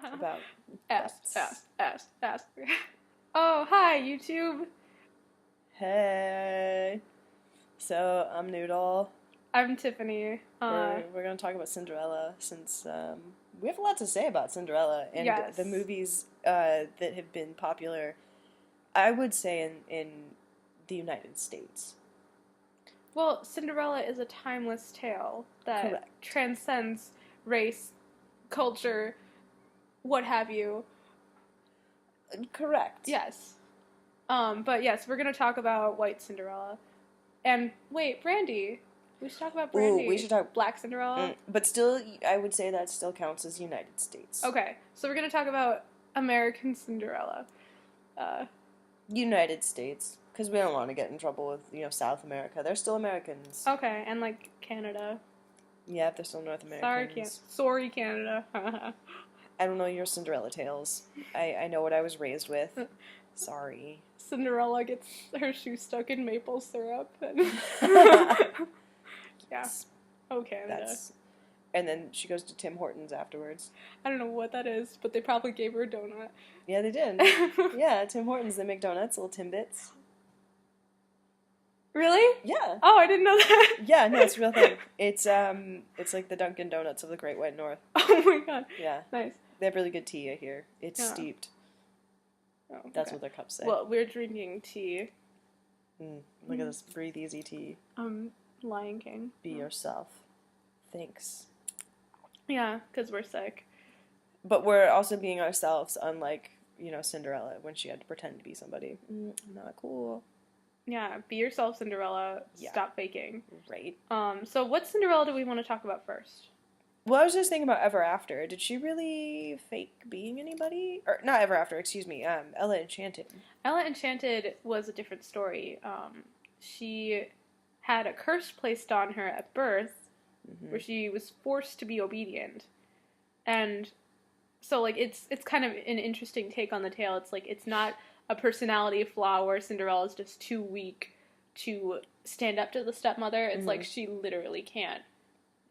about Ask. butts. Oh, hi, YouTube. Hey. So, I'm Noodle. I'm Tiffany. We're going to talk about Cinderella since we have a lot to say about Cinderella and Yes. the movies that have been popular, I would say, in the United States. Well, Cinderella is a timeless tale that Correct. transcends race, culture, what have you. Correct. Yes. But yes, we're gonna talk about White Cinderella. And wait, Brandy. We should talk about Brandy. Ooh, we should talk Black Cinderella. But still, I would say that still counts as United States. Okay, so we're gonna talk about American Cinderella. United States, because we don't want to get in trouble with, South America. They're still Americans. Okay, and like Canada. Yeah, they're still North Americans. Sorry, Canada. I don't know your Cinderella tales. I know what I was raised with. Sorry. Cinderella gets her shoe stuck in maple syrup. Yeah. Oh, Canada. And then she goes to Tim Hortons afterwards. I don't know what that is, but they probably gave her a donut. Yeah, they did. Yeah, Tim Hortons, they make donuts, little Timbits. Really? Yeah. Oh, I didn't know that. Yeah, no, it's a real thing. It's like the Dunkin' Donuts of the Great White North. Oh my god. Yeah. Nice. They have really good tea, I hear. It's Yeah. steeped. Oh, That's okay. what their cups say. Well, we're drinking tea. Look at this breathe easy tea. Lion King. Be yourself. Thanks. Yeah, because we're sick. But we're also being ourselves, unlike, Cinderella, when she had to pretend to be somebody. Not cool. Yeah, be yourself, Cinderella. Yeah. Stop faking. Right. So what Cinderella do we want to talk about first? Well, I was just thinking about Ever After. Did she really fake being anybody? Or, not Ever After, excuse me. Ella Enchanted. Ella Enchanted was a different story. She had a curse placed on her at birth, where she was forced to be obedient. And so, like, it's kind of an interesting take on the tale. It's like, it's not a personality flaw where Cinderella's just too weak to stand up to the stepmother. It's like, she literally can't.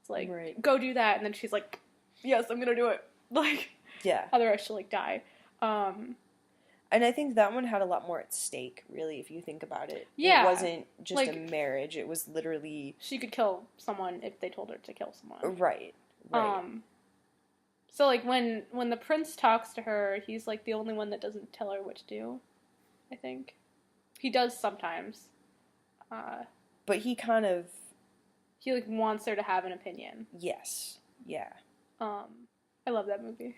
It's like, Right. Go do that, and then she's like, yes, I'm gonna do it. Like, Yeah. otherwise she'll, like, die. And I think that one had a lot more at stake, really, if you think about it. Yeah. It wasn't just like, a marriage. It was literally... She could kill someone if they told her to kill someone. Right. So, like, when the prince talks to her, he's, like, the only one that doesn't tell her what to do, I think. He does sometimes. But he kind of... He, like, wants her to have an opinion. Yes. Yeah. I love that movie.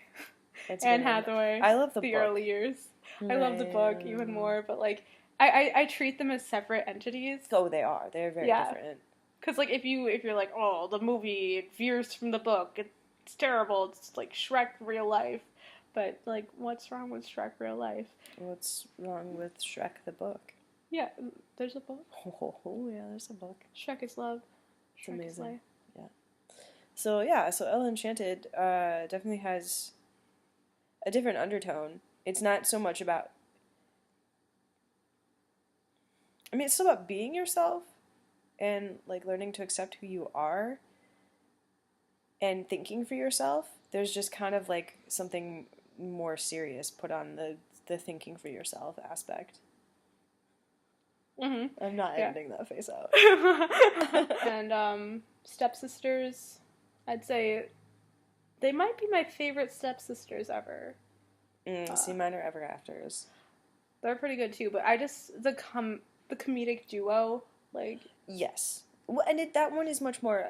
It's Anne good. Hathaway. I love the book. early years. I love the book even more, but, like, I treat them as separate entities. Oh, they are. They're very different. Because, like, if you're like, oh, the movie, it veers from the book, it's terrible, it's like Shrek real life. But, like, what's wrong with Shrek real life? What's wrong with Shrek the book? Yeah, there's a book. Oh, yeah, there's a book. Shrek is love. It's Shrek amazing. is life. Yeah. So Ella Enchanted definitely has a different undertone. It's not so much about... I mean, it's still about being yourself and, like, learning to accept who you are and thinking for yourself. There's just kind of, like, something more serious put on the thinking for yourself aspect. Mm-hmm. I'm not editing that face out. And, stepsisters, I'd say they might be my favorite stepsisters ever. See, mine are Ever Afters. They're pretty good too, but I just, the comedic duo, like... Yes. Well, and that one is much more,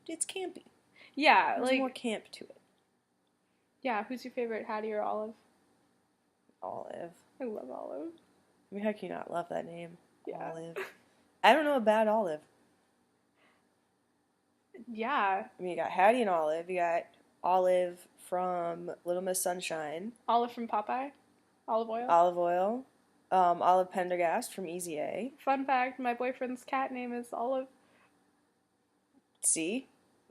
it's campy. Yeah, There's like... more camp to it. Yeah, who's your favorite, Hattie or Olive? Olive. I love Olive. I mean, how can you not love that name? Yeah. Olive. I don't know a bad Olive. Yeah. I mean, you got Hattie and Olive. You got Olive from Little Miss Sunshine. Olive from Popeye. Olive oil. Olive oil. Olive Pendergast from Easy A. Fun fact, my boyfriend's cat name is Olive. See?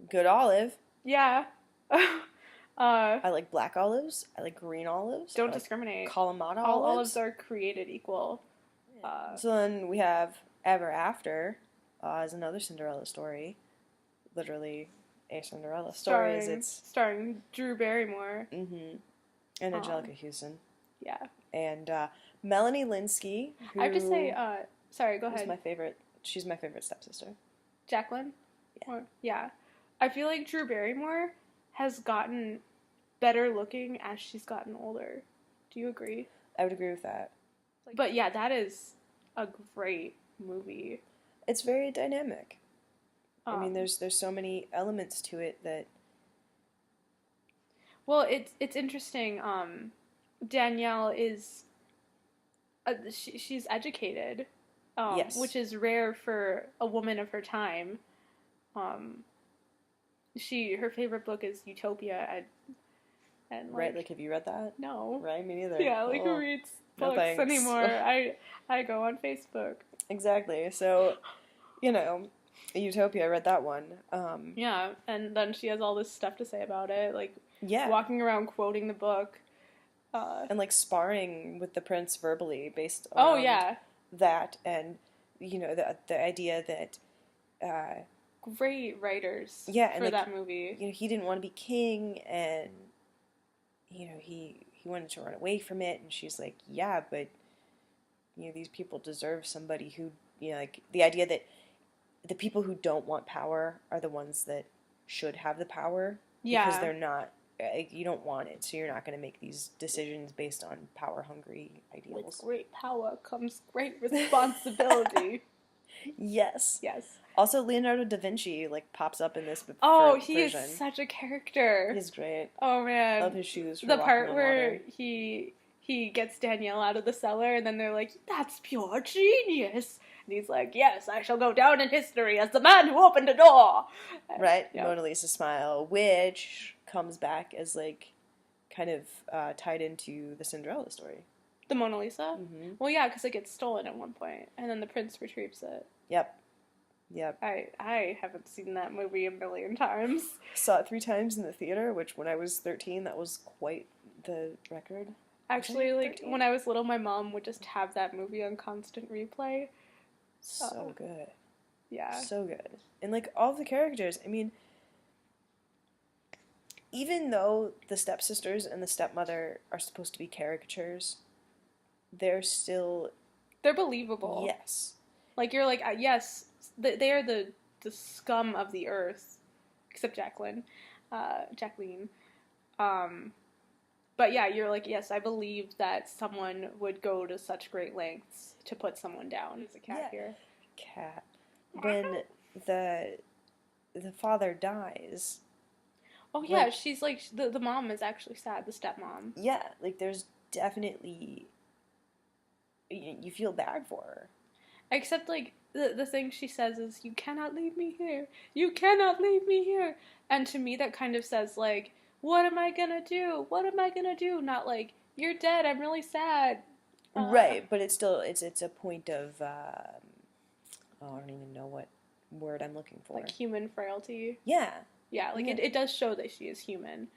Good olive. Yeah. I like black olives. I like green olives. Don't discriminate. Kalamata olives. All olives are created equal. So then we have Ever After as another Cinderella story. Literally A Cinderella Story is starring Drew Barrymore. Mm-hmm. And Angelica Houston. Yeah. And Melanie Linsky, who I have to say, sorry, go ahead. She's my favorite stepsister. Jacqueline? Yeah. Yeah. I feel like Drew Barrymore has gotten better looking as she's gotten older. Do you agree? I would agree with that. But yeah, that is a great movie. It's very dynamic. I mean, there's so many elements to it that. Well, it's interesting. Danielle is she's educated, yes. which is rare for a woman of her time. Her favorite book is Utopia, and right, like, have you read that? No. Right, me neither. Yeah, like, who reads books anymore? I go on Facebook. Exactly. So, Utopia, I read that one. Yeah, and then she has all this stuff to say about it, like, yeah, walking around quoting the book. And, like, sparring with the prince verbally based on that, and, the idea that... great writers for that movie. He didn't want to be king, and, he wanted to run away from it, and she's like, yeah, but, these people deserve somebody who, like, the idea that the people who don't want power are the ones that should have the power. Yeah. Because they're not, you don't want it, so you're not going to make these decisions based on power-hungry ideals. With great power comes great responsibility. Yes. Yes. Also, Leonardo da Vinci, like, pops up in this he version. Is such a character. He's great. Oh, man. Love his shoes for the walking part on where water. he gets Danielle out of the cellar, and then they're like, that's pure genius. And he's like, yes, I shall go down in history as the man who opened a door. Right? Yep. Mona Lisa smile, which comes back as, like, kind of tied into the Cinderella story. The Mona Lisa? Mm-hmm. Well, yeah, because it gets stolen at one point, and then the prince retrieves it. Yep. I haven't seen that movie a million times. Saw it 3 times in the theater, which when I was 13, that was quite the record. Actually, like, when I was little, my mom would just have that movie on constant replay. So good. Yeah. So good. And, like, all the characters, I mean, even though the stepsisters and the stepmother are supposed to be caricatures, they're believable. Yes. Like, you're like, yes, they are the scum of the earth, except Jacqueline. But yeah, you're like, yes, I believe that someone would go to such great lengths to put someone down. There's a cat here. Cat. When the father dies. Oh yeah, like, she's like, the mom is actually sad, the stepmom. Yeah, like, there's definitely, you feel bad for her. Except, like, the thing she says is, you cannot leave me here. You cannot leave me here. And to me, that kind of says, like, what am I gonna do? What am I gonna do? Not like, you're dead, I'm really sad. Right, but it's still, it's a point of, I don't even know what word I'm looking for. Like, human frailty. Yeah. Yeah, like, it does show that she is human.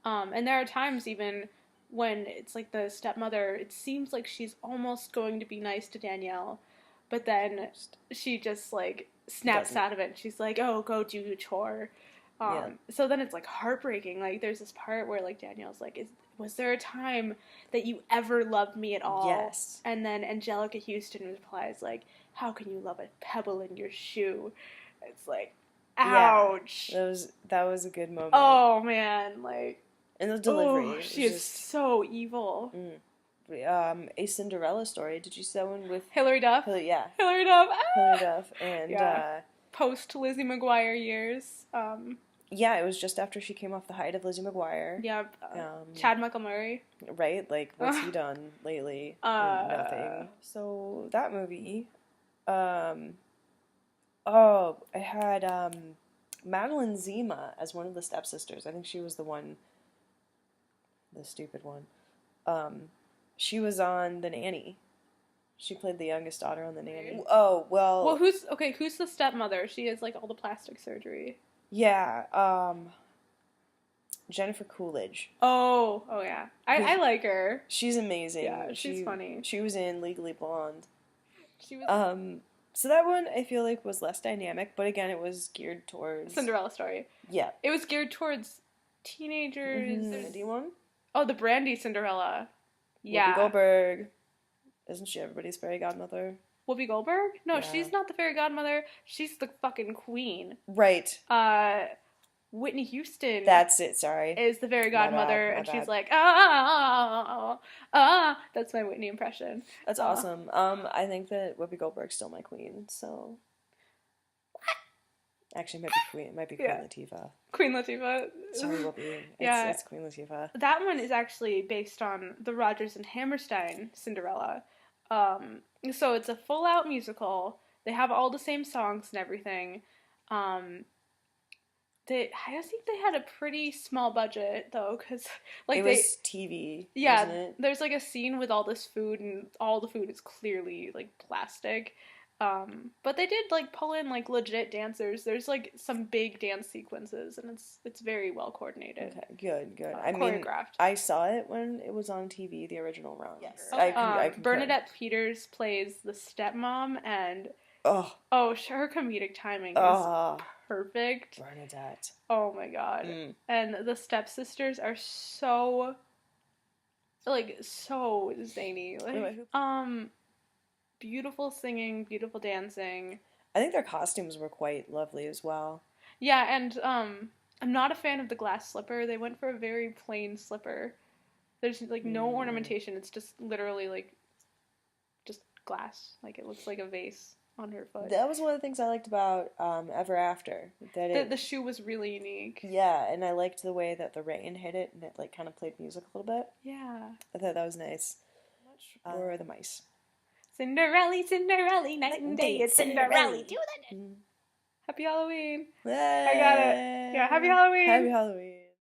And there are times even when it's like the stepmother, it seems like she's almost going to be nice to Danielle, but then she just, like, snaps out of it. She's like, oh, go do your chore. So then it's, like, heartbreaking. Like, there's this part where, like, Danielle's like, was there a time that you ever loved me at all? Yes. And then Angelica Houston replies, like, how can you love a pebble in your shoe? It's like, ouch. Yeah, that was a good moment. Oh, man, like... And the delivery. Oh, she is so evil. A Cinderella Story. Did you see that one with... Hilary Duff? Yeah. Hilary Duff. Hilary Duff. And, post Lizzie McGuire years. Yeah, it was just after she came off the height of Lizzie McGuire. Yeah. Chad Michael Murray. Right? Like, what's he done lately? Nothing. So, that movie... it had, Madeline Zima as one of the stepsisters. I think she was the stupid one. She was on The Nanny. She played the youngest daughter on The Nanny. Oh, well... Well, who's the stepmother? She has, like, all the plastic surgery. Yeah, Jennifer Coolidge. Oh, yeah. I like her. She's amazing. Yeah, she's funny. She was in Legally Blonde. She was... So that one I feel like was less dynamic, but again, it was geared towards Cinderella story. Yeah. It was geared towards teenagers. Brandy one? Oh, the Brandy Cinderella. Yeah. Whoopi Goldberg. Isn't she everybody's fairy godmother? Whoopi Goldberg? No, Yeah. she's not the fairy godmother. She's the fucking queen. Right. Whitney Houston. That's it, sorry. Is the fairy godmother, my and bad. she's like, that's my Whitney impression. That's awesome. I think that Whoopi Goldberg's still my queen, so. Actually, it might be Queen Latifah. Queen Latifah. Sorry, Whoopi. Yeah. It's Queen Latifah. That one is actually based on the Rodgers and Hammerstein Cinderella. So it's a full-out musical. They have all the same songs and everything. I think they had a pretty small budget though, because like it was TV. Yeah, wasn't it? There's like a scene with all this food, and all the food is clearly like plastic. But they did like pull in like legit dancers. There's like some big dance sequences, and it's very well coordinated. Okay, good. Choreographed. I saw it when it was on TV, the original run. Yes. I Bernadette Peters plays the stepmom, and her comedic timing is perfect. Bernadette. Oh my god. And the stepsisters are so zany. Beautiful singing, beautiful dancing. I think their costumes were quite lovely as well. Yeah, and I'm not a fan of the glass slipper. They went for a very plain slipper. There's like no ornamentation. It's just literally like just glass. Like it looks like a vase on her foot. That was one of the things I liked about Ever After. The shoe was really unique. Yeah, and I liked the way that the rain hit it and it like kind of played music a little bit. Yeah. I thought that was nice. Or the mice. Cinderella, Cinderella, night and day, it's Cinderella. Do that. Happy Halloween. Yay. I got it. Yeah, happy Halloween. Happy Halloween.